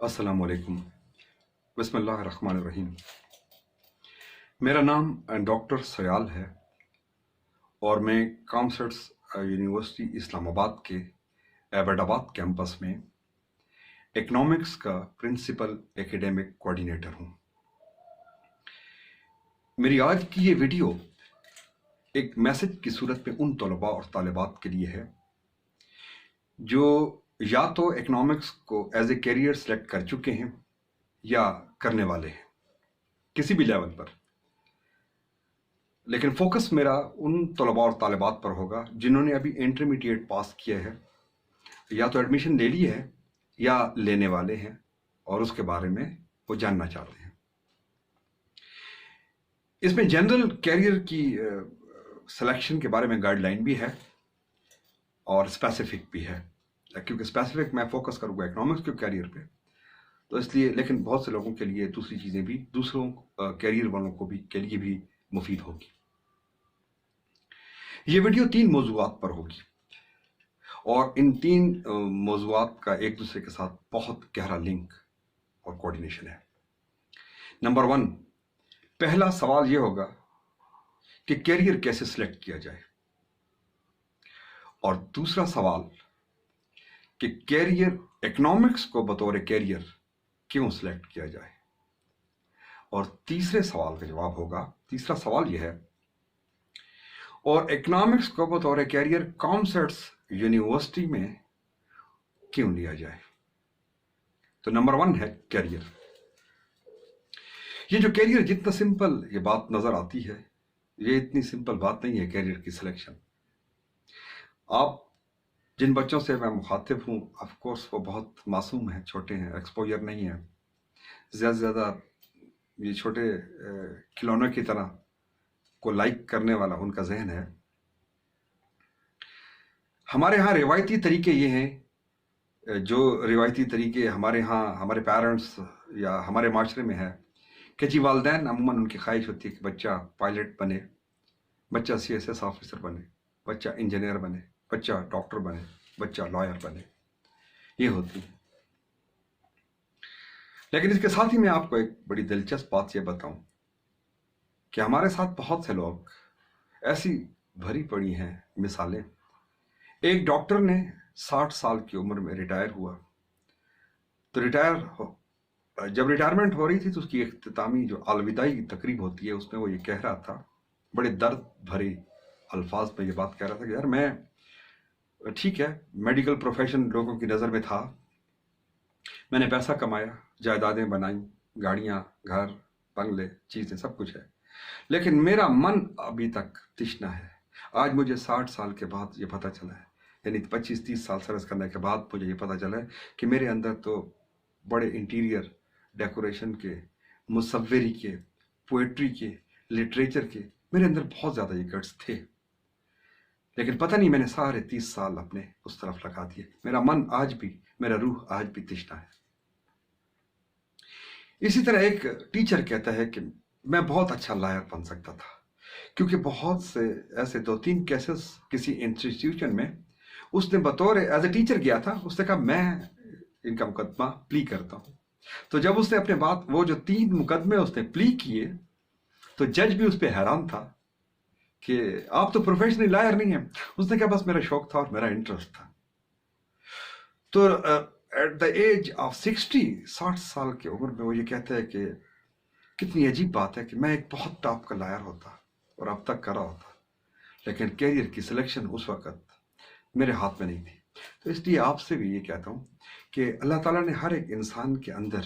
अस्सलाम वालेकुम। बिस्मिल्लाहिर्रहमानिर्रहीम। मेरा नाम डॉक्टर सयाल है और मैं कॉमर्स यूनिवर्सिटी इस्लामाबाद के एबटाबाद कैंपस में इकोनॉमिक्स का प्रिंसिपल एकेडमिक कोऑर्डिनेटर हूँ। मेरी आज की ये वीडियो एक मैसेज की सूरत में उन तलबा और तालिबात के लिए है जो या तो इकोनॉमिक्स को एज ए कैरियर सेलेक्ट कर चुके हैं या करने वाले हैं किसी भी लेवल पर। लेकिन फोकस मेरा उन तलबा और तालिबात पर होगा जिन्होंने अभी इंटरमीडिएट पास किया है, या तो एडमिशन ले ली है या लेने वाले हैं और उसके बारे में वो जानना चाहते हैं। इसमें जनरल कैरियर की सिलेक्शन के बारे में गाइडलाइन भी है और स्पेसिफिक भी है, क्योंकि स्पेसिफिक मैं फोकस करूँगा इकोनॉमिक्स के कैरियर पे, तो इसलिए। लेकिन बहुत से लोगों के लिए दूसरी चीज़ें भी, दूसरों कैरियर वालों को भी के लिए भी मुफीद होगी। ये वीडियो 3 मौज़ूआत पर होगी और इन 3 मौज़ूआत का एक दूसरे के साथ बहुत गहरा लिंक और कोऑर्डिनेशन है। नंबर 1, पहला सवाल ये होगा कि कैरियर कैसे सिलेक्ट किया जाए, और दूसरा सवाल कि कैरियर, इकोनॉमिक्स को बतौर कैरियर क्यों सिलेक्ट किया जाए, और तीसरे सवाल का जवाब होगा, तीसरा सवाल यह है, और इकोनॉमिक्स को बतौर कैरियर कॉमर्स यूनिवर्सिटी में क्यों लिया जाए। तो नंबर 1 है कैरियर। ये जो कैरियर, जितना सिंपल ये बात नजर आती है, ये इतनी सिंपल बात नहीं है कैरियर की सिलेक्शन। आप जिन बच्चों से मैं मुखातिब हूँ, ऑफ कोर्स वो बहुत मासूम हैं, छोटे हैं, एक्सपोजर नहीं है, ज़्यादा से ज़्यादा ये छोटे खिलौनों की तरह को लाइक करने वाला उनका जहन है। हमारे यहाँ रिवायती तरीके ये हैं, जो रिवायती तरीके हमारे यहाँ हमारे पेरेंट्स या हमारे माशरे में है कि जी वालिदैन अमूमन उनकी ख्वाहिश होती है कि बच्चा पायलट बने, बच्चा CSS ऑफिसर बने, बच्चा इंजीनियर बने, बच्चा डॉक्टर बने, बच्चा लॉयर बने, ये होती है। लेकिन इसके साथ ही मैं आपको एक बड़ी दिलचस्प बात ये बताऊं कि हमारे साथ बहुत से लोग ऐसी भरी पड़ी हैं मिसालें। एक डॉक्टर ने 60 साल की उम्र में रिटायर हुआ, तो जब रिटायरमेंट हो रही थी तो उसकी इख्तितामी जो अलविदाई तकरीब होती है, उसमें वो ये कह रहा था, बड़े दर्द भरे अल्फाज में ये बात कह रहा था कि यार मैं, ठीक है, मेडिकल प्रोफेशन लोगों की नज़र में था, मैंने पैसा कमाया, जायदादें बनाई, गाड़ियाँ, घर, बंगले, चीज़ें, सब कुछ है, लेकिन मेरा मन अभी तक तिश्ना है। आज मुझे 60 साल के बाद ये पता चला है, यानी 25-30 साल सर्विस करने के बाद मुझे ये पता चला है कि मेरे अंदर तो बड़े इंटीरियर डेकोरेशन के, मुसव्विरी के, पोएट्री के, लिटरेचर के, मेरे अंदर बहुत ज़्यादा ये गट्स थे, लेकिन पता नहीं मैंने सारे 30 साल अपने उस तरफ लगा दिए। मेरा मन आज भी, मेरा रूह आज भी तिश्ना है। इसी तरह एक टीचर कहता है कि मैं बहुत अच्छा लायर बन सकता था, क्योंकि बहुत से ऐसे 2-3 केसेस किसी इंस्टीट्यूशन में उसने बतौर एज ए टीचर गया था, उसने कहा मैं इनका मुकदमा प्ली करता हूँ। तो जब उसने अपने बात, वो जो 3 मुकदमे उसने प्ली किए, तो जज भी उस पर हैरान था कि आप तो प्रोफेशनल लायर नहीं है। उसने कहा बस मेरा शौक था और मेरा इंटरेस्ट था। तो एट द एज ऑफ 60 साल की उम्र में वो ये कहता है कि कितनी अजीब बात है कि मैं एक बहुत टॉप का लायर होता और अब तक करा होता, लेकिन कैरियर की सिलेक्शन उस वक्त मेरे हाथ में नहीं थी। तो इसलिए आपसे भी ये कहता हूँ कि अल्लाह ताला ने हर एक इंसान के अंदर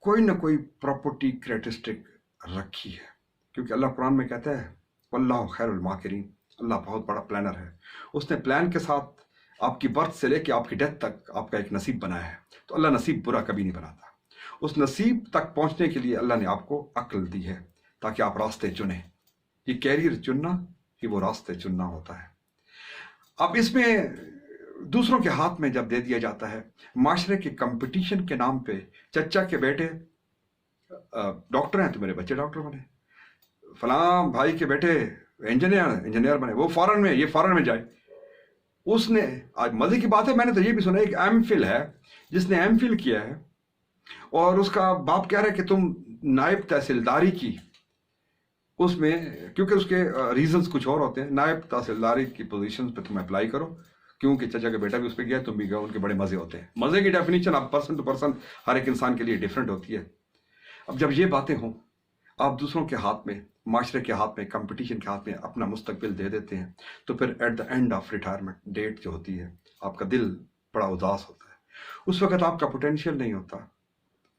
कोई ना कोई प्रॉपर्टी कैरेक्टरिस्टिक रखी है, क्योंकि अल्लाह कुरान में कहता है वल्लाहु खैरुल माकिरीन, अल्लाह बहुत बड़ा प्लानर है। उसने प्लान के साथ आपकी बर्थ से लेके आपकी डेथ तक आपका एक नसीब बनाया है। तो अल्लाह नसीब बुरा कभी नहीं बनाता। उस नसीब तक पहुंचने के लिए अल्लाह ने आपको अक्ल दी है ताकि आप रास्ते चुने। ये कैरियर चुनना, ये वो रास्ते चुनना होता है। अब इसमें दूसरों के हाथ में जब दे दिया जाता है, माशरे के कंपटीशन के नाम पे, चचा के बेटे डॉक्टर हैं तो मेरे बच्चे डॉक्टर बने, फलां भाई के बेटे इंजीनियर बने, वो फॉरेन में, ये फॉरेन में जाए, اس نے آج مزے کی بات ہے، میں نے تو یہ بھی سنا ایک ایم فل ہے جس نے ایم فل کیا ہے اور اس کا باپ کہہ رہا ہے کہ تم نائب تحصیلداری کی اس میں، کیونکہ اس کے ریزنز کچھ اور ہوتے ہیں، نائب تحصیلداری کی پوزیشن پہ تم اپلائی کرو کیونکہ چچا کا بیٹا بھی اس پہ گیا، تم بھی گئے، ان کے بڑے مزے ہوتے ہیں۔ مزے کی ڈیفینیشن اب پرسن ٹو پرسن ہر ایک انسان کے لیے ڈیفرنٹ ہوتی ہے۔ اب جب یہ باتیں ہوں، آپ دوسروں کے ہاتھ میں، معاشرے کے ہاتھ میں، کمپٹیشن کے ہاتھ میں اپنا مستقبل دے دیتے ہیں، تو پھر at the end of retirement date جو ہوتی ہے، آپ کا دل بڑا اداس ہوتا ہے۔ اس وقت آپ کا پوٹینشیل نہیں ہوتا،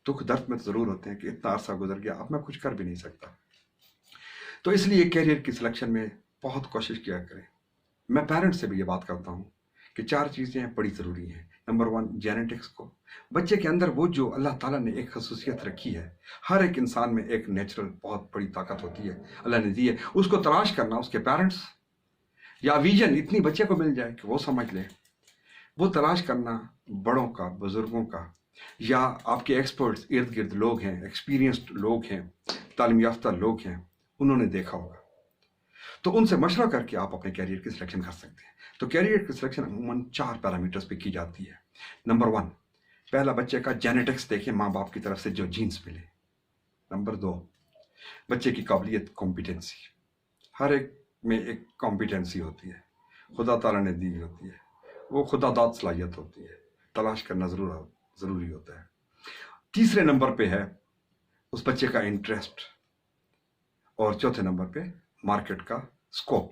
دکھ درد میں ضرور ہوتے ہیں کہ اتنا عرصہ گزر گیا، اب میں کچھ کر بھی نہیں سکتا۔ تو اس لیے کیریئر کی سلیکشن میں بہت کوشش کیا کریں۔ میں پیرنٹس سے بھی یہ بات کرتا ہوں کہ 4 چیزیں بڑی ضروری ہیں۔ نمبر 1 جینیٹکس کو، بچے کے اندر وہ جو اللہ تعالیٰ نے ایک خصوصیت رکھی ہے، ہر ایک انسان میں ایک نیچرل بہت بڑی طاقت ہوتی ہے اللہ نے دی ہے، اس کو تلاش کرنا، اس کے پیرنٹس یا ویژن اتنی بچے کو مل جائے کہ وہ سمجھ لے، وہ تلاش کرنا بڑوں کا، بزرگوں کا، یا آپ کے ایکسپرٹس ارد گرد لوگ ہیں، ایکسپیرینسڈ لوگ ہیں، تعلیم یافتہ لوگ ہیں، انہوں نے دیکھا ہوگا، تو ان سے مشورہ کر کے آپ اپنے کیریئر کی سلیکشن کر سکتے ہیں۔ تو کیریئر کی سلیکشن عموماً 4 پیرامیٹرز پہ کی جاتی ہے۔ نمبر 1 پہلا بچے کا جینیٹکس دیکھیں، ماں باپ کی طرف سے جو جینز ملے۔ نمبر 2 بچے کی قابلیت، کمپیٹنسی، ہر ایک میں ایک کمپیٹنسی ہوتی ہے، خدا تعالیٰ نے دی ہوتی ہے، وہ خدا داد صلاحیت ہوتی ہے، تلاش کرنا ضروری ہوتا ہے۔ تیسرے نمبر پہ ہے اس بچے کا انٹرسٹ، اور چوتھے نمبر پہ مارکیٹ کا سکوپ،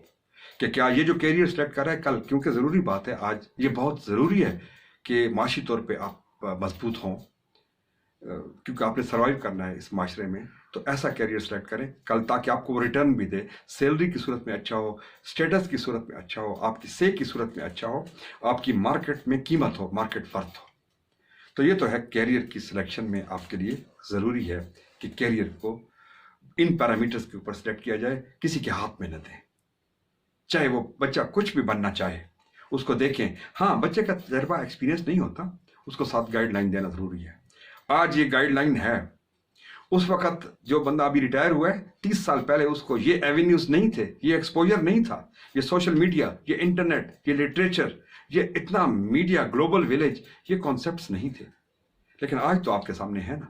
کہ کیا یہ جو کیریئر سلیکٹ کر رہا ہے کل، کیونکہ ضروری بات ہے آج یہ بہت ضروری ہے کہ معاشی طور پہ آپ مضبوط ہوں، کیونکہ آپ نے سروائیو کرنا ہے اس معاشرے میں، تو ایسا کیریئر سلیکٹ کریں کل تاکہ آپ کو وہ ریٹرن بھی دے، سیلری کی صورت میں اچھا ہو، سٹیٹس کی صورت میں اچھا ہو، آپ کی سے کی صورت میں اچھا ہو، آپ کی مارکیٹ میں قیمت ہو، مارکیٹ ورتھ ہو۔ تو یہ تو ہے کیریئر کی سلیکشن میں آپ کے لیے ضروری ہے کہ کیریئر کو ان پیرامیٹرز کے اوپر سلیکٹ کیا جائے، کسی کے ہاتھ میں نہ دیں، چاہے وہ بچہ کچھ بھی بننا چاہے، اس کو دیکھیں۔ ہاں بچے کا تجربہ ایکسپیرینس نہیں ہوتا، اس کو ساتھ گائیڈ لائن دینا ضروری ہے۔ آج یہ گائیڈ لائن ہے، اس وقت جو بندہ ابھی ریٹائر ہوا ہے 30 سال پہلے اس کو یہ ایوینیوز نہیں تھے، یہ ایکسپوجر نہیں تھا، یہ سوشل میڈیا، یہ انٹرنیٹ، یہ لٹریچر، یہ اتنا میڈیا، گلوبل ویلیج، یہ کانسیپٹس نہیں تھے، لیکن آج تو آپ کے سامنے ہے نا،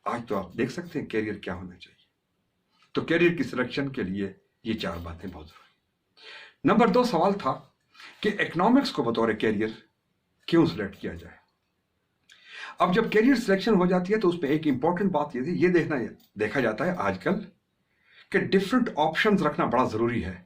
آج تو آپ دیکھ سکتے ہیں کیریئر کیا ہونا چاہیے۔ تو کیریئر کی سلیکشن کے لیے یہ 4 باتیں بہت ضروری۔ نمبر 2 سوال تھا کہ اکنامکس کو بطور کیریئر کیوں سلیکٹ کیا جائے۔ اب جب کیریئر سلیکشن ہو جاتی ہے تو اس پہ ایک امپورٹنٹ بات یہ تھی، یہ دیکھا جاتا ہے آج کل کہ ڈفرنٹ آپشنز رکھنا بڑا ضروری ہے،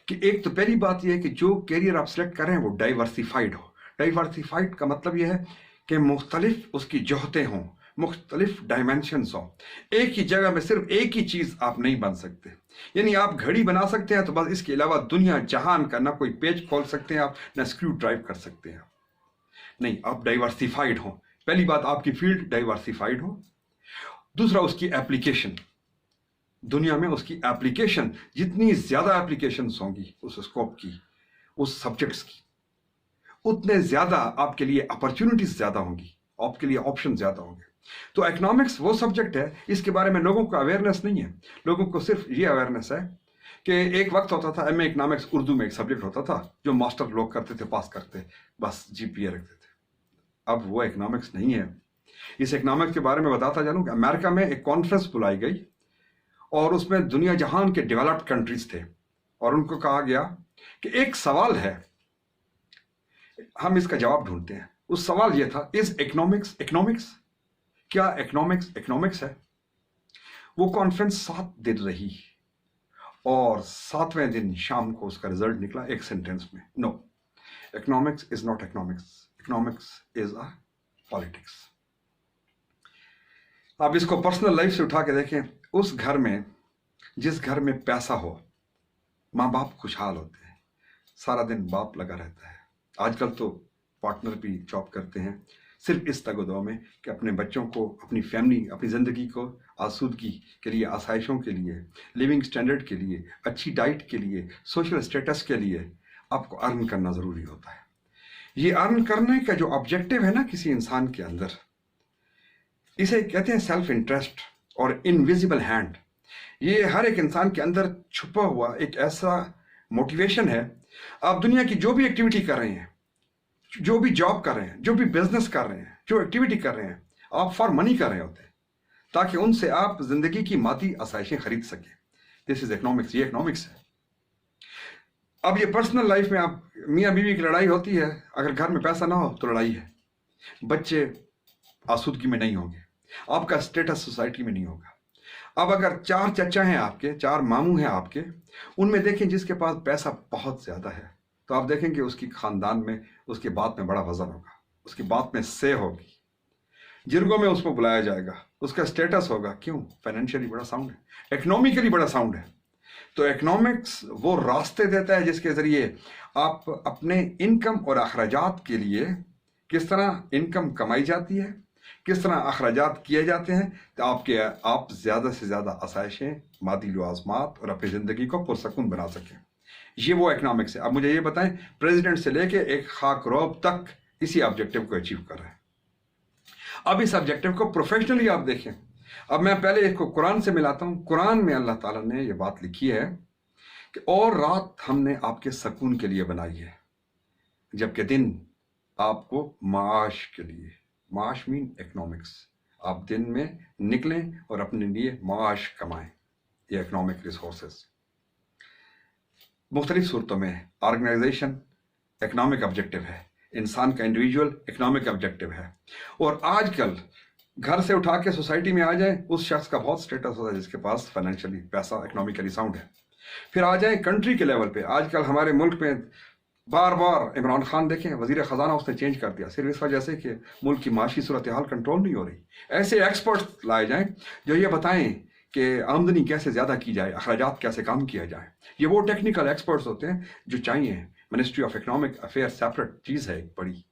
کہ ایک تو پہلی بات یہ ہے کہ جو کیریئر آپ سلیکٹ کر رہے ہیں وہ ڈائیورسیفائڈ ہو۔ ڈائیورسیفائڈ کا مطلب یہ ہے کہ مختلف اس کی جہتیں ہوں، مختلف ڈائمینشنز ہوں، ایک ہی جگہ میں صرف ایک ہی چیز آپ نہیں بن سکتے۔ یعنی آپ گھڑی بنا سکتے ہیں تو بس، اس کے علاوہ دنیا جہان کا نہ کوئی پیچ کھول سکتے ہیں آپ، نہ اسکریو ڈرائیو کر سکتے ہیں آپ، نہیں، آپ ڈائیورسیفائڈ ہوں۔ پہلی بات آپ کی فیلڈ ڈائیورسیفائڈ ہو۔ دوسرا اس کی ایپلیکیشن، دنیا میں اس کی ایپلیکیشن، جتنی زیادہ ایپلیکیشنز ہوں گی اس اسکوپ کی، اس سبجیکٹس کی، اتنے زیادہ آپ کے لیے اپرچونٹیز زیادہ ہوں گی، آپ کے لیے آپشن زیادہ ہوں گے۔ تو اکنامکس وہ سبجیکٹ ہے، اس کے بارے میں لوگوں کو اویئرنیس نہیں ہے، لوگوں کو صرف یہ اویئرنیس ہے کہ ایک وقت ہوتا تھا ایم اے اکنامکس اردو میں ایک سبجیکٹ ہوتا تھا جو ماسٹر لوگ کرتے تھے، پاس کرتے، بس جی پی اے رکھتے تھے۔ اب وہ اکنامکس نہیں ہے۔ اس اکنامکس کے بارے میں بتاتا جانوں کہ امریکہ میں ایک کانفرنس بلائی گئی اور اس میں دنیا جہان کے ڈیولپڈ کنٹریز تھے، اور ان کو کہا گیا کہ ایک سوال ہے، ہم اس کا جواب ڈھونڈتے ہیں۔ اس سوال یہ تھا، از اکنامکس، کیا اکنامکس ہے؟ وہ کانفرنس 7 دن رہی، اور 7ویں دن شام کو اس کا رزلٹ نکلا ایک سینٹینس میں، no, economics is not economics is a politics. آپ اس کو پرسنل لائف سے اٹھا کے دیکھیں، اس گھر میں، جس گھر میں پیسہ ہو، ماں باپ خوشحال ہوتے ہیں، سارا دن باپ لگا رہتا ہے۔ آج کل تو پارٹنر بھی جاب کرتے ہیں، صرف اس تگ و دو میں کہ اپنے بچوں کو، اپنی فیملی، اپنی زندگی کو آسودگی کے لیے، آسائشوں کے لیے، لیونگ سٹینڈرڈ کے لیے، اچھی ڈائٹ کے لیے، سوشل سٹیٹس کے لیے آپ کو ارن کرنا ضروری ہوتا ہے۔ یہ ارن کرنے کا جو آبجیکٹو ہے نا کسی انسان کے اندر، اسے کہتے ہیں سیلف انٹرسٹ اور انویزیبل ہینڈ۔ یہ ہر ایک انسان کے اندر چھپا ہوا ایک ایسا موٹیویشن ہے आप दुनिया की जो भी एक्टिविटी कर रहे हैं, जो भी जॉब कर रहे हैं, जो भी बिजनेस कर रहे हैं, जो एक्टिविटी कर रहे हैं, आप फॉर मनी कर रहे होते हैं, ताकि उनसे आप जिंदगी की मादी आसाइशें खरीद सकें। दिस इज इकोनॉमिक्स, ये इकोनॉमिक्स है। अब ये पर्सनल लाइफ में आप मियाँ बीवी की लड़ाई होती है, अगर घर में पैसा ना हो तो लड़ाई है, बच्चे आसूदगी में नहीं होंगे, आपका स्टेटस सोसाइटी में नहीं होगा। अब अगर 4 चचा हैं आपके, 4 मामू हैं आपके, उनमें देखें जिसके पास पैसा बहुत ज्यादा है, तो आप देखेंगे उसकी खानदान में उसके बात में बड़ा वजन होगा, उसकी बात में से होगी, जिरगों में उसको बुलाया जाएगा, उसका स्टेटस होगा। क्यों? फाइनेंशियली बड़ा साउंड है, इकोनॉमिकली बड़ा साउंड है। तो इकोनॉमिक्स वो रास्ते देता है जिसके जरिए आप अपने इनकम और अखराजात के लिए, किस तरह इनकम कमाई जाती है, किस तरह अखराजात किए जाते हैं, तो आप ज़्यादा से ज़्यादा आसाइशें, मादी लवाजमात और अपनी ज़िंदगी को पुरसकून बना सकें। ये वो इकोनॉमिक्स है। अब मुझे ये बताएं, प्रेसिडेंट से लेके एक खाक रोब तक इसी ऑब्जेक्टिव को अचीव कर रहे हैं। अब इस ऑब्जेक्टिव को प्रोफेशनली आप देखें। अब मैं पहले इसको कुरान से मिलाता हूं। कुरान में अल्लाह ताला ने ये बात लिखी है कि और रात हमने आपके सुकून के लिए बनाई है, जबकि दिन आपको माश के लिए, माश मीन इकोनॉमिक्स, आप दिन में निकलें और अपने लिए माश कमाएं। ये इकोनॉमिक रिसोर्सेज मुख्तलिफ सूरतों में ऑर्गेनाइजेशन इकोनॉमिक ऑब्जेक्टिव है, इंसान का इंडिविजुअल इकोनॉमिक ऑब्जेक्टिव है। और आजकल घर से उठा के सोसाइटी में आ जाए, उस शख्स का बहुत स्टेटस होता है जिसके पास फाइनेंशियली पैसा, इकोनॉमिकली साउंड है। फिर आ जाए कंट्री के लेवल पे, आजकल हमारे मुल्क में बार बार इमरान खान देखें, वजीर खजाना उसने चेंज कर दिया, सिर्फ इस वजह से कि मुल्क की माशी सूरत हाल कंट्रोल नहीं हो रही। ऐसे एक्सपर्ट्स लाए जाएं जो ये बताएं कि आमदनी कैसे ज़्यादा की जाए, अखराजात कैसे कम किया जाए। ये वो टेक्निकल एक्सपर्ट्स होते हैं जो चाहिए। Ministry of economic affair separate चीज़ है एक बड़ी।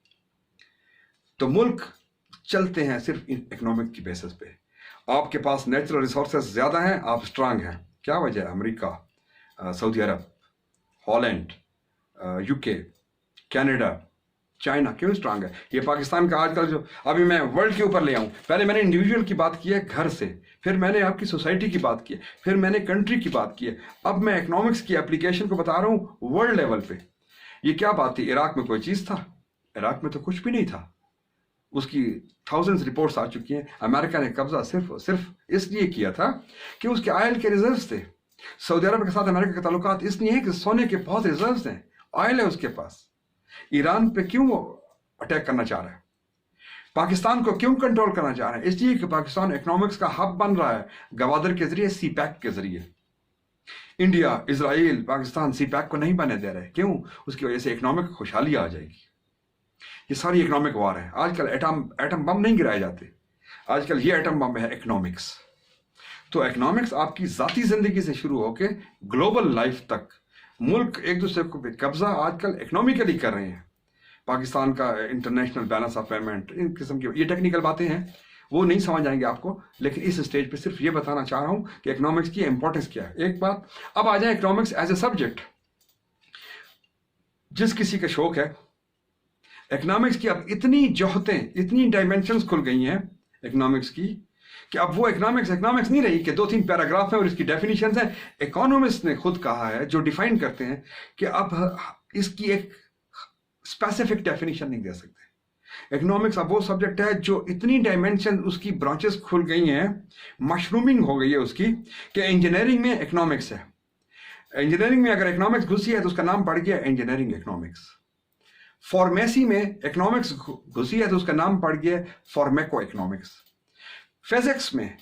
तो मुल्क चलते हैं सिर्फ इकोनॉमिक की बेसिस पे। आपके पास नेचुरल रिसोर्सेज ज़्यादा हैं, आप स्ट्रांग हैं। क्या वजह है? अमेरिका, सऊदी अरब, हॉलैंड, यूके, कनाडा, चाइना क्यों स्ट्रांग है? ये पाकिस्तान का आजकल जो, अभी मैं वर्ल्ड के ऊपर ले आऊं, पहले मैंने इंडिविजुअल की बात की है घर से, फिर मैंने आपकी सोसाइटी की बात की है, फिर मैंने कंट्री की बात की है, अब मैं इकोनॉमिक्स की एप्लीकेशन को बता रहा हूं वर्ल्ड लेवल पे। ये क्या बात थी? इराक में कोई चीज़ था? इराक में तो कुछ भी नहीं था। उसकी थाउजेंड्स रिपोर्ट्स आ चुकी हैं। अमेरिका ने कब्जा सिर्फ इसलिए किया था कि उसके ऑयल के रिजर्व्स थे। सऊदी अरब के साथ अमेरिका के ताल्लुकात इसलिए हैं कि सोने के बहुत रिजर्व्स हैं, ऑयल है उसके पास। ईरान पे क्यों वो अटैक करना चाह रहा है? पाकिस्तान को क्यों कंट्रोल करना चाह रहा है? इसलिए कि पाकिस्तान इकोनॉमिक्स का हब बन रहा है गवादर के जरिए, सी पैक के जरिए। इंडिया, इजराइल, पाकिस्तान सी पैक को नहीं बने दे रहे। क्यों? उसकी वजह से इकोनॉमिक खुशहाली आ जाएगी। ये सारी इकोनॉमिक वार है। आजकल एटम बम नहीं गिराए जाते, आजकल ये एटम बम है इकोनॉमिक्स। तो इकोनॉमिक्स आपकी जाती जिंदगी से शुरू होकर ग्लोबल लाइफ तक, मुल्क एक दूसरे को कब्जा आजकल इकोनॉमिकली कर रहे हैं। पाकिस्तान का इंटरनेशनल बैलेंस ऑफ पेमेंट, इन किस्म की ये टेक्निकल बातें हैं, वो नहीं समझ आएंगे आपको, लेकिन इस स्टेज पे सिर्फ ये बताना चाह रहा हूं कि इकोनॉमिक्स की इंपॉर्टेंस क्या है। एक बात, अब आ जाए इकोनॉमिक्स एज ए सब्जेक्ट। जिस किसी का शौक है इकोनॉमिक्स की, अब इतनी जोहतें, इतनी डायमेंशंस खुल गई हैं इकोनॉमिक्स की कि अब वो इकोनॉमिक्स नहीं रही कि 2-3 पैराग्राफ है और इसकी डेफिनेशंस हैं। इकोनॉमिस्ट ने खुद कहा है, जो डिफाइन करते हैं, कि अब इसकी एक स्पेसिफिक डेफिनेशन नहीं दे सकते। इकोनॉमिक्स अब वो सब्जेक्ट है जो इतनी डायमेंशन, उसकी ब्रांचेस खुल गई हैं, मशरूमिंग हो गई है उसकी, कि इंजीनियरिंग में इकोनॉमिक्स है। इंजीनियरिंग में अगर इकोनॉमिक्स घुसी है तो उसका नाम पड़ गया इंजीनियरिंग इकोनॉमिक्स। फार्मेसी में इकोनॉमिक्स घुसी है तो उसका नाम पड़ गया फार्मेको इकोनॉमिक्स। फिजिक्स में,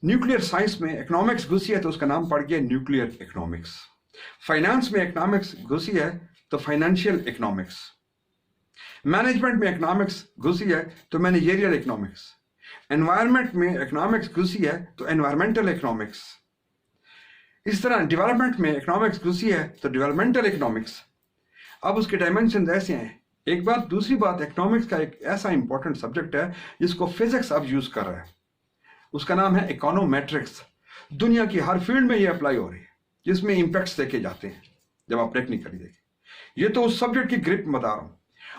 न्यूक्लियर साइंस में इकोनॉमिक्स घुसी है तो उसका नाम पड़ गया न्यूक्लियर इकोनॉमिक्स। फाइनेंस में इकोनॉमिक्स घुसी है तो फाइनेंशियल इकोनॉमिक्स। मैनेजमेंट में इकोनॉमिक्स घुसी है तो मैनेजरियल इकोनॉमिक्स। एनवायरनमेंट में इकोनॉमिक्स घुसी है तो एनवायरमेंटल इकोनॉमिक्स। इस तरह डेवलपमेंट में इकोनॉमिक्स घुसी है तो डेवलपमेंटल इकोनॉमिक्स। अब उसके डायमेंशन ऐसे हैं। एक बात, दूसरी बात, इकोनॉमिक्स का एक ऐसा इंपॉर्टेंट सब्जेक्ट है जिसको फिजिक्स अब यूज कर रहा है, उसका नाम है इकोनोमेट्रिक्स। दुनिया की हर फील्ड में ये अप्लाई हो रही है, जिसमें इंपैक्ट्स देखे जाते हैं जब आप टेक्निकली देखें। ये तो उस सब्जेक्ट की ग्रिप बता रहा हूं।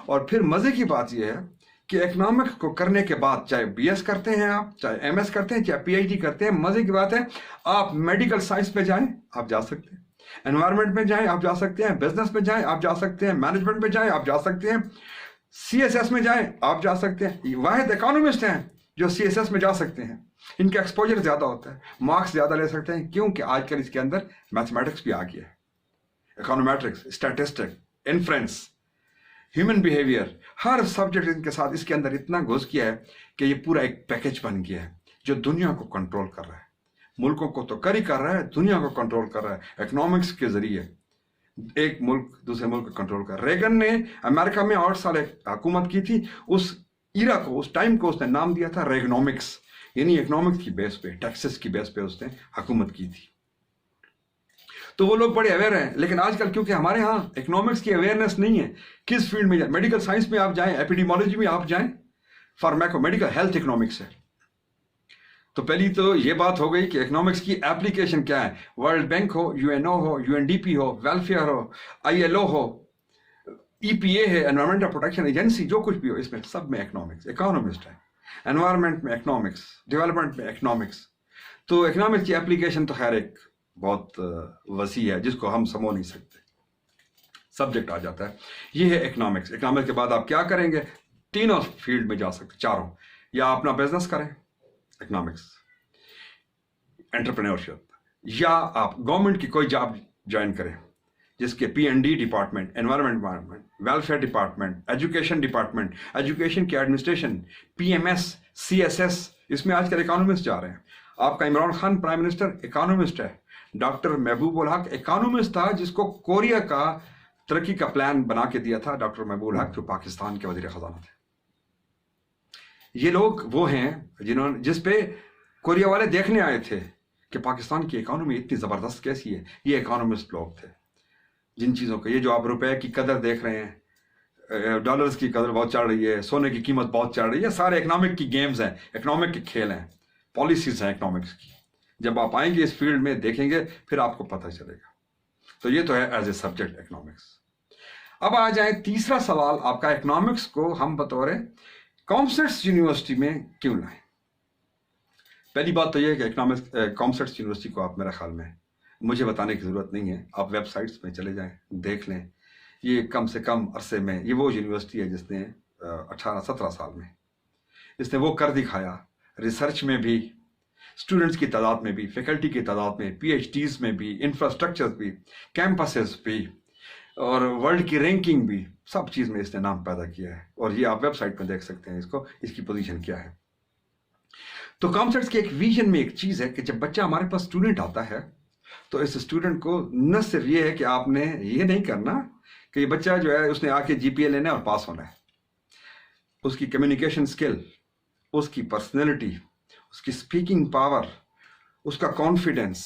और फिर मजे की बात यह है कि इकोनॉमिक्स को करने के बाद, चाहे बीएस करते हैं आप, चाहे एमएस करते हैं, चाहे पीएचडी करते हैं, मजे की बात है आप मेडिकल साइंस पे जाएं, आप जा सकते हैं। एनवायरनमेंट में जाएं आप जा सकते हैं, बिजनेस में जाएं आप जा सकते हैं, मैनेजमेंट में जाएं आप जा सकते हैं, CSS में जाएं आप जा सकते हैं। वाहिद इकोनॉमिस्ट हैं जो CSS में जा सकते हैं, इनका एक्सपोजर ज्यादा होता है, मार्क्स ज्यादा ले सकते हैं, क्योंकि आजकल इसके अंदर मैथमेटिक्स भी आ गया है, econometrics, statistic, inference, human behaviour, हर सब्जेक्ट इनके साथ इसके अंदर इतना घुस गया है कि ये पूरा एक पैकेज बन गया है जो दुनिया को कंट्रोल कर रहा है। मुल्कों को तो कर ही कर रहा है, दुनिया को कंट्रोल कर रहा है इकोनॉमिक्स के जरिए। एक मुल्क दूसरे मुल्क को कंट्रोल कर। रेगन ने अमेरिका में 8 साल हुकूमत की थी, उस इरा को, उस टाइम को उसने नाम दिया था रेगनॉमिक्स, यानी इकोनॉमिक्स की बेस पे, टैक्सेस की बेस पे उसने हुकूमत की थी। तो वो लोग बड़े अवेयर हैं, लेकिन आजकल क्योंकि हमारे यहाँ इकोनॉमिक्स की अवेयरनेस नहीं है, किस फील्ड में जाए, मेडिकल साइंस में आप जाएं, एपिडेमोलॉजी में आप जाएं, फार्माको मेडिकल हेल्थ इकोनॉमिक्स है। तो पहली तो ये बात हो गई कि इकोनॉमिक्स की एप्लीकेशन क्या है। वर्ल्ड बैंक हो, यूएनओ हो, यूएनडीपी हो, वेलफेयर हो, आईएलओ हो, ईपीए है, एनवायरमेंटल प्रोटेक्शन एजेंसी, जो कुछ भी हो, इसमें सब में इकोनॉमिक्स, इकोनॉमिस्ट है। एनवायरमेंट में इकोनॉमिक्स, डेवलपमेंट में इकोनॉमिक्स। तो इकोनॉमिक्स की एप्लीकेशन तो खैर एक बहुत वसी है जिसको हम समझ नहीं सकते, सब्जेक्ट आ जाता है। ये है इकोनॉमिक्स। इकोनॉमिक्स के बाद आप क्या करेंगे, तीनों फील्ड में जा सकते, चारों, या अपना बिजनेस करें इकोनॉमिक्स, एंटरप्रेन्योरशिप, या आप गवर्नमेंट की कोई जॉब ज्वाइन करें जिसके P&D department, environment department, welfare department, education department, education की एडमिनिस्ट्रेशन, PMS, CSS, इसमें आजकल इकोनॉमिस्ट जा रहे हैं। आपका Imran Khan prime minister economist है, डॉक्टर महबूब उल हक इकोनॉमिस्ट था जिसको कोरिया का तरक्की का प्लान बना के दिया था डॉक्टर महबूब उल हक, जो पाकिस्तान के वजीर खजाना थे। ये लोग वो हैं जिन्होंने, जिसपे कोरिया वाले देखने आए थे कि पाकिस्तान की इकोनॉमी इतनी जबरदस्त कैसी है, ये इकोनॉमिस्ट लोग थे। जिन चीज़ों को, ये जो आप रुपए की कदर देख रहे हैं, डॉलर्स की कदर बहुत चढ़ रही है, सोने की कीमत बहुत चढ़ रही है, सारे इकोनॉमिक की गेम्स हैं, इकोनॉमिक के खेल हैं, पॉलिसीज हैं इकोनॉमिक्स की। जब आप आएंगे इस फील्ड में देखेंगे फिर आपको पता चलेगा। तो ये तो है एज ए सब्जेक्ट इकोनॉमिक्स। अब आ जाए तीसरा सवाल आपका, इकोनॉमिक्स को हम बतौर कॉमर्स यूनिवर्सिटी में क्यों लाएं। पहली बात तो ये है कि इकोनॉमिक्स कॉमर्स यूनिवर्सिटी को आप, मेरे ख्याल में मुझे बताने की ज़रूरत नहीं है, आप वेबसाइट्स में चले जाएं, देख लें। ये कम से कम अरसे में ये वो यूनिवर्सिटी है जिसने 18-17 साल में इसने वो कर दिखाया, रिसर्च में भी, स्टूडेंट्स की तादाद में भी, फैकल्टी की तादाद में, PhDs में भी, इंफ्रास्ट्रक्चर भी, कैंपसेस भी, और वर्ल्ड की रैंकिंग भी, सब चीज़ में इसने नाम पैदा किया है। और ये आप वेबसाइट में देख सकते हैं इसको, इसकी पोजीशन क्या है। तो कॉमर्स के एक विजन में एक चीज़ है कि जब बच्चा हमारे पास स्टूडेंट आता है तो इस स्टूडेंट को न सिर्फ ये है कि आपने ये नहीं करना कि ये बच्चा जो है उसने आके GPA लेना है और पास होना है, उसकी कम्युनिकेशन स्किल, उसकी पर्सनैलिटी, उसकी स्पीकिंग पावर, उसका कॉन्फिडेंस,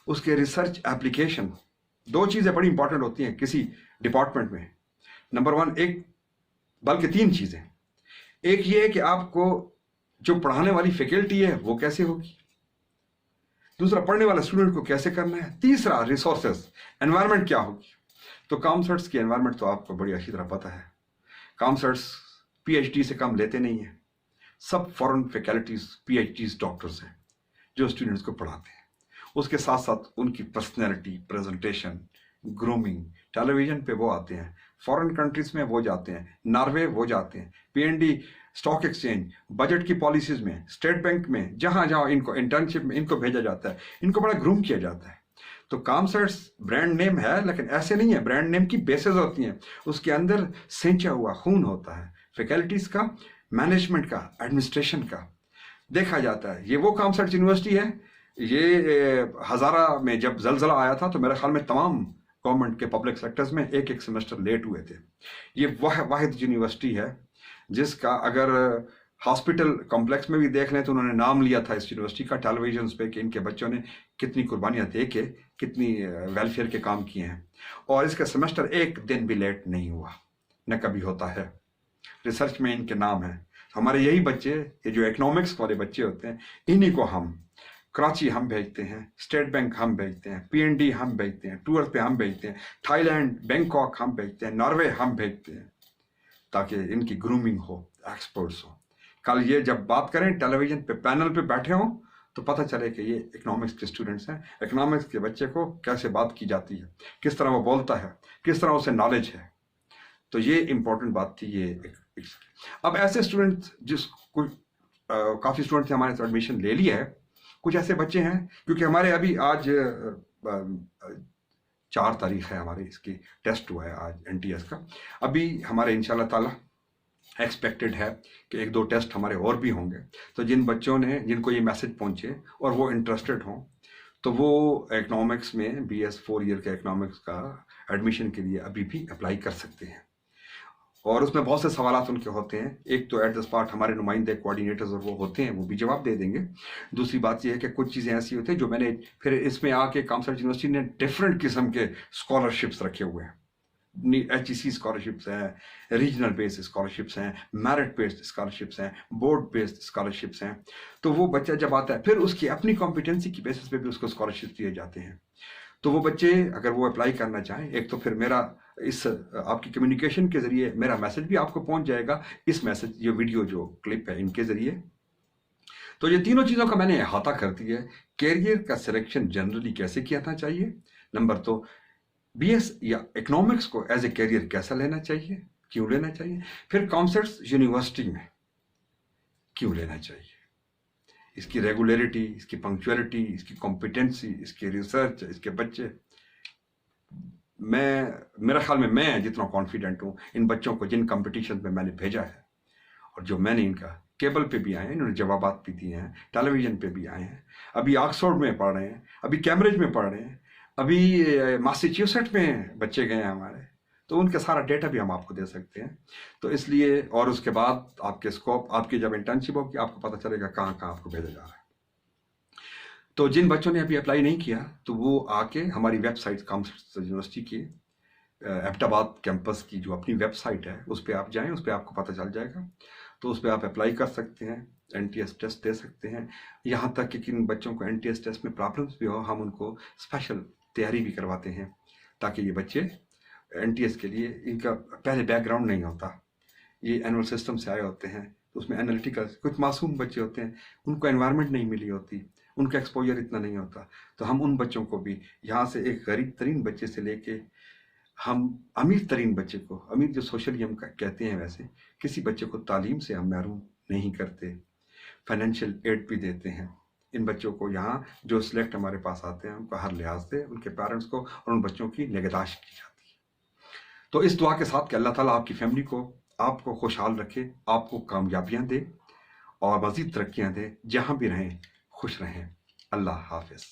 उसके रिसर्च एप्लीकेशन, दो चीज़ें बड़ी इंपॉर्टेंट होती हैं किसी डिपार्टमेंट में। नंबर 1, एक बल्कि 3 चीज़ें। एक ये है कि आपको जो पढ़ाने वाली फैकल्टी है वो कैसे होगी, दूसरा पढ़ने वाला स्टूडेंट को कैसे करना है, तीसरा रिसोर्सेज, एनवायरनमेंट क्या होगी। तो कॉमर्स की एनवायरनमेंट तो आपको बड़ी अच्छी तरह पता है। कॉमर्स PhD से कम लेते नहीं है, सब फॉरेन फैकल्टीज PhDs डॉक्टर्स हैं जो स्टूडेंट्स को पढ़ाते हैं। उसके साथ साथ उनकी पर्सनैलिटी, प्रेजेंटेशन, ग्रूमिंग, टेलीविजन पे वो आते हैं, फॉरेन कंट्रीज में वो जाते हैं, नॉर्वे वो जाते हैं, P&D, स्टॉक एक्सचेंज, बजट की पॉलिसीज में, स्टेट बैंक में, जहां जहां इनको इंटर्नशिप में इनको भेजा जाता है, इनको बड़ा ग्रूम किया जाता है। तो कॉमर्स ब्रांड नेम है, लेकिन ऐसे नहीं है, ब्रांड नेम की बेसेस होती हैं, उसके अंदर सिंचा हुआ खून होता है, फैकल्टीज का, मैनेजमेंट का, एडमिनिस्ट्रेशन का देखा जाता है। ये वो कॉमर्स यूनिवर्सिटी है। ये हज़ारा में जब जलजला आया था तो मेरे ख्याल में तमाम गवर्नमेंट के पब्लिक सेक्टर्स में एक सेमेस्टर लेट हुए थे। ये वाहिद यूनिवर्सिटी है जिसका अगर हॉस्पिटल कॉम्प्लेक्स में भी देख लें तो उन्होंने नाम लिया था इस यूनिवर्सिटी का टेलीविजन पे कि इनके बच्चों ने कितनी कुर्बानियां दे के कितनी वेलफेयर के काम किए हैं, और इसका सेमेस्टर एक दिन भी लेट नहीं हुआ, न कभी होता है। रिसर्च में इनके नाम है। हमारे यही बच्चे, ये जो इकोनॉमिक्स वाले बच्चे होते हैं, इन्हीं को हम कराची हम भेजते हैं, स्टेट बैंक हम भेजते हैं, P&D हम भेजते हैं, टूर पे हम भेजते हैं, थाईलैंड, बैंकॉक हम भेजते हैं, नॉर्वे हम भेजते हैं, ताकि इनकी ग्रूमिंग हो, एक्सपर्ट्स हो। कल ये जब बात करें टेलीविजन पे पैनल पे बैठे हों تو پتہ چلے کہ یہ اکنامکس کے اسٹوڈنٹس ہیں، اکنامکس کے بچے کو کیسے بات کی جاتی ہے، کس طرح وہ بولتا ہے، کس طرح اسے نالج ہے. تو یہ امپورٹنٹ بات تھی. اب ایسے اسٹوڈنٹ جس کو کافی اسٹوڈنٹس نے ہمارے سے ایڈمیشن لے لیا ہے، کچھ ایسے بچے ہیں کیونکہ ہمارے ابھی آج 4 تاریخ ہے، ہمارے اس کی ٹیسٹ ہوا ہے آج NTS کا. ابھی ہمارے انشاءاللہ تعالیٰ ایکسپیکٹڈ ہے کہ 1-2 ٹیسٹ ہمارے اور بھی ہوں گے. تو جن کو یہ میسج پہنچے اور وہ انٹرسٹڈ ہوں تو وہ اکنامکس میں BS 4 ایئر کے اکنامکس کا ایڈمیشن کے لیے ابھی بھی اپلائی کر سکتے ہیں. اور اس میں بہت سے سوالات ان کے ہوتے ہیں. ایک تو ایٹ دا اسپاٹ ہمارے نمائندے کوآرڈینیٹرز اور وہ ہوتے ہیں، وہ بھی جواب دے دیں گے. دوسری بات یہ ہے کہ کچھ چیزیں ایسی ہوتی ہیں جو میں نے پھر اس میں آ کے کامسٹ یونیورسٹی نے ڈفرینٹ قسم کے اسکالرشپس رکھے ہوئے ہیں. HEC اسکالرشپس ہیں، ریجنل بیسڈ اسکالرشپس ہیں، میرٹ بیسڈ اسکالرشپس ہیں، بورڈ بیسڈ اسکالرشپس ہیں. تو وہ بچہ جب آتا ہے پھر اس کی اپنی کمپیٹنسی کی بیسس پہ بھی اس کو اسکالرشپ دیے جاتے ہیں. تو وہ بچے اگر وہ اپلائی کرنا چاہیں، ایک تو پھر میرا اس آپ کی کمیونیکیشن کے ذریعے میرا میسج بھی آپ کو پہنچ جائے گا، اس میسج یہ ویڈیو جو کلپ ہے ان کے ذریعے. تو یہ تینوں چیزوں کا میں نے احاطہ کر دیا ہے. کیریئر کا سلیکشن جنرلی کیسے کیا جانا چاہیے، نمبر 2 BS یا اکنامکس کو ایز اے کیریئر کیسا لینا چاہیے، کیوں لینا چاہیے، پھر کامسٹ یونیورسٹی میں کیوں لینا چاہیے، اس کی ریگولیرٹی، اس کی پنکچویلٹی، اس کی کمپیٹنسی، اس کی ریسرچ، اس کے بچے. میرا خیال میں جتنا کانفیڈنٹ ہوں ان بچوں کو جن کمپٹیشن میں نے بھیجا ہے اور جو میں نے ان کا کیبل پہ بھی آئے ہیں، انہوں نے جوابات بھی دیے ہیں، ٹیلی ویژن پہ بھی آئے ہیں، ابھی آکسفورڈ میں پڑھ رہے ہیں، ابھی کیمبرج میں پڑھ رہے ہیں، ابھی ماساچیوسیٹس میں بچے گئے ہیں ہمارے. تو ان کا سارا ڈیٹا بھی ہم آپ کو دے سکتے ہیں. تو اس لیے اور اس کے بعد آپ کے اسکوپ، آپ کی جب انٹرنشپ ہوگی آپ کو پتہ چلے گا کہاں کہاں آپ کو بھیجا جا رہا ہے. تو جن بچوں نے ابھی اپلائی نہیں کیا تو وہ آ کے ہماری ویب سائٹ کامسٹ یونیورسٹی کی ایبٹ آباد کیمپس کی جو اپنی ویب سائٹ ہے اس پہ آپ جائیں، اس پہ آپ کو پتہ چل جائے گا. تو اس پہ آپ اپلائی کر سکتے ہیں، NTS ٹیسٹ دے سکتے ہیں. یہاں تک کہ کن بچوں کو NTS ٹیسٹ میں پرابلمس بھی ہو ہم ان کو اسپیشل تیاری بھی کرواتے ہیں تاکہ یہ بچے NTS کے لیے، ان کا پہلے بیک گراؤنڈ نہیں ہوتا، یہ اینول سسٹم سے آئے ہوتے ہیں. تو اس میں انالیٹیکل کچھ معصوم بچے ہوتے ہیں، ان کو انوائرمنٹ نہیں ملی ہوتی، ان کا ایکسپوجر اتنا نہیں ہوتا. تو ہم ان بچوں کو بھی یہاں سے ایک غریب ترین بچے سے لے کے ہم امیر ترین بچے کو، امیر جو سوشلی ہم کہتے ہیں، ویسے کسی بچے کو تعلیم سے ہم محروم نہیں کرتے، فائنینشیل ایڈ بھی دیتے ہیں. ان بچوں کو یہاں جو سلیکٹ ہمارے پاس آتے ہیں ان کو ہر لحاظ سے ان کے پیرنٹس کو اور ان بچوں کی نگہداشت کی جاتی ہے. تو اس دعا کے ساتھ کہ اللہ تعالیٰ آپ کی فیملی کو، آپ کو خوشحال رکھے، آپ کو کامیابیاں دے اور مزید ترقیاں دے، جہاں بھی رہیں خوش رہیں. اللہ حافظ.